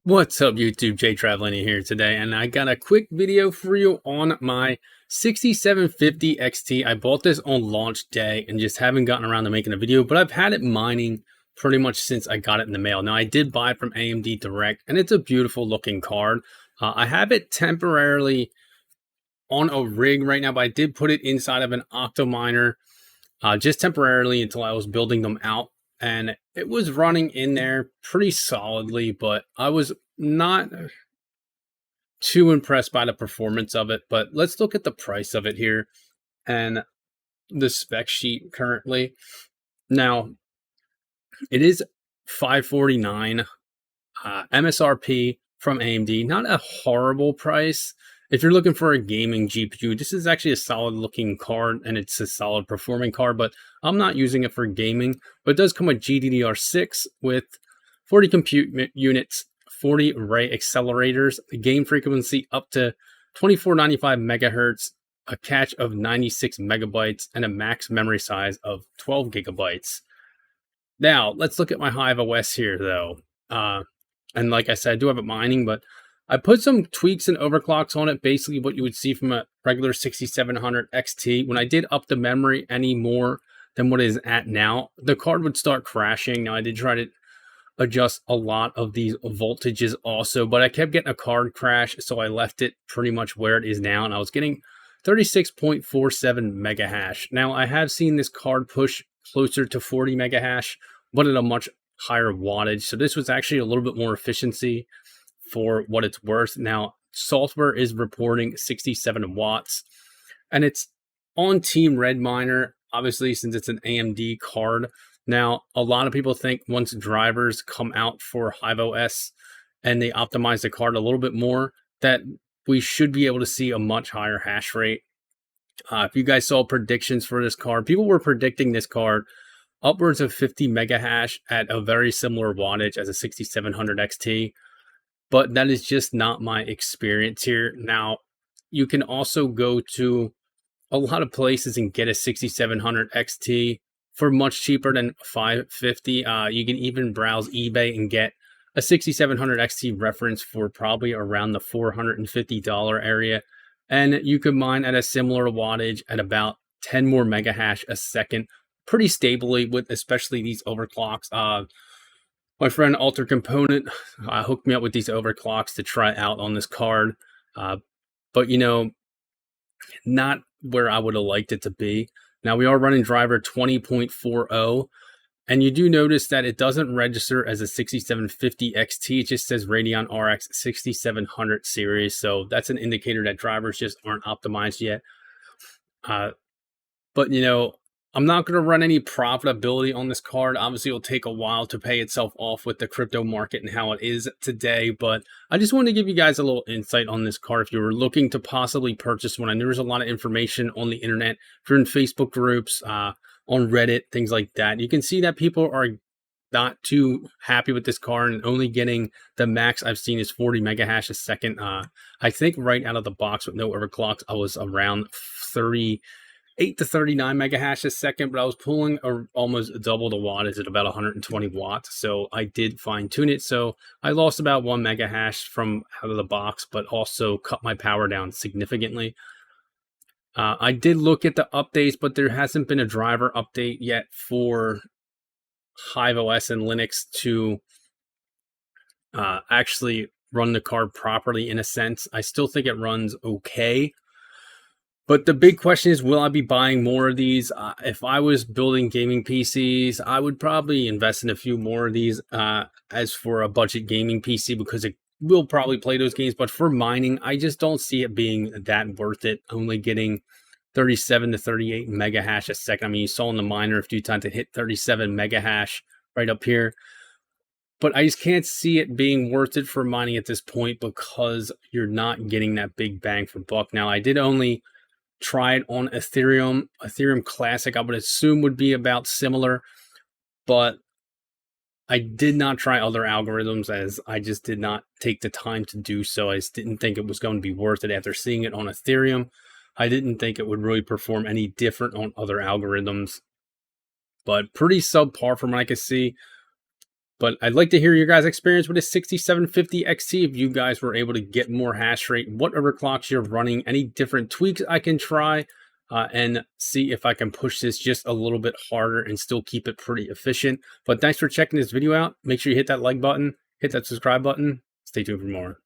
What's up YouTube, Jay Traveling here today, and I got a quick video for you on my 6750 XT. I bought this on launch day and just haven't gotten around to making a video, but I've had it mining pretty much since I got it in the mail. Now I did buy it from AMD direct, and it's a beautiful looking card. I have it temporarily on a rig right now, but I did put it inside of an Octominer just temporarily until I was building them out. And it was running in there pretty solidly, but I was not too impressed by the performance of it. But let's look at the price of it here and the spec sheet currently. Now, it is $549 MSRP from AMD. Not a horrible price. If you're looking for a gaming GPU, this is actually a solid looking card and it's a solid performing card, but I'm not using it for gaming. But it does come with GDDR6 with 40 compute units, 40 array accelerators, a game frequency up to 2495 megahertz, a cache of 96 megabytes, and a max memory size of 12 gigabytes. Now, let's look at my Hive OS here though. And like I said, I do have it mining, but I put some tweaks and overclocks on it, basically what you would see from a regular 6700 XT. When I did up the memory any more than what it is at now, the card would start crashing. Now, I did try to adjust a lot of these voltages also, but I kept getting a card crash, so I left it pretty much where it is now, and I was getting 36.47 mega hash. Now, I have seen this card push closer to 40 mega hash, but at a much higher wattage, so this was actually a little bit more efficiency for what it's worth. Now, software is reporting 67 watts, and it's on Team Red Miner, obviously, since it's an AMD card. Now, a lot of people think once drivers come out for Hive OS and they optimize the card a little bit more, that we should be able to see a much higher hash rate. If you guys saw predictions for this card, people were predicting this card upwards of 50 mega hash at a very similar wattage as a 6700 XT. But that is just not my experience here. Now, you can also go to a lot of places and get a 6700 XT for much cheaper than $550. You can even browse eBay and get a 6700 XT reference for probably around the $450 area. And you could mine at a similar wattage at about 10 more mega hash a second, pretty stably with especially these overclocks. My friend Alter Component hooked me up with these overclocks to try out on this card. But, you know, not where I would have liked it to be. Now, we are running driver 20.40, and you do notice that it doesn't register as a 6750 XT. It just says Radeon RX 6700 series. So that's an indicator that drivers just aren't optimized yet. But, you know, I'm not going to run any profitability on this card. Obviously, it'll take a while to pay itself off with the crypto market and how it is today. But I just wanted to give you guys a little insight on this card. If you were looking to possibly purchase one, I know there's a lot of information on the internet. If you're in Facebook groups, on Reddit, things like that, you can see that people are not too happy with this card and only getting the max I've seen is 40 mega hash a second. I think right out of the box with no overclocks, I was around 38 to 39 mega hash a second, but I was pulling almost double the wattage at about 120 watts. So I did fine tune it. So I lost about 1 mega hash from out of the box, but also cut my power down significantly. I did look at the updates, but there hasn't been a driver update yet for Hive OS and Linux to actually run the card properly in a sense. I still think it runs okay. But the big question is, will I be buying more of these? If I was building gaming PCs, I would probably invest in a few more of these as for a budget gaming PC because it will probably play those games. But for mining, I just don't see it being that worth it, only getting 37 to 38 mega hash a second. I mean, you saw in the miner a few times it hit 37 mega hash right up here. But I just can't see it being worth it for mining at this point because you're not getting that big bang for buck. Now, I did only tried on Ethereum Classic. I would assume would be about similar, but I did not try other algorithms as I just did not take the time to do so. I just didn't think it was going to be worth it after seeing it on Ethereum. I didn't think it would really perform any different on other algorithms, but pretty subpar from what I could see. But I'd like to hear your guys' experience with a 6750 XT. If you guys were able to get more hash rate, what overclocks you're running, any different tweaks I can try, and see if I can push this just a little bit harder and still keep it pretty efficient. But thanks for checking this video out. Make sure you hit that like button, hit that subscribe button. Stay tuned for more.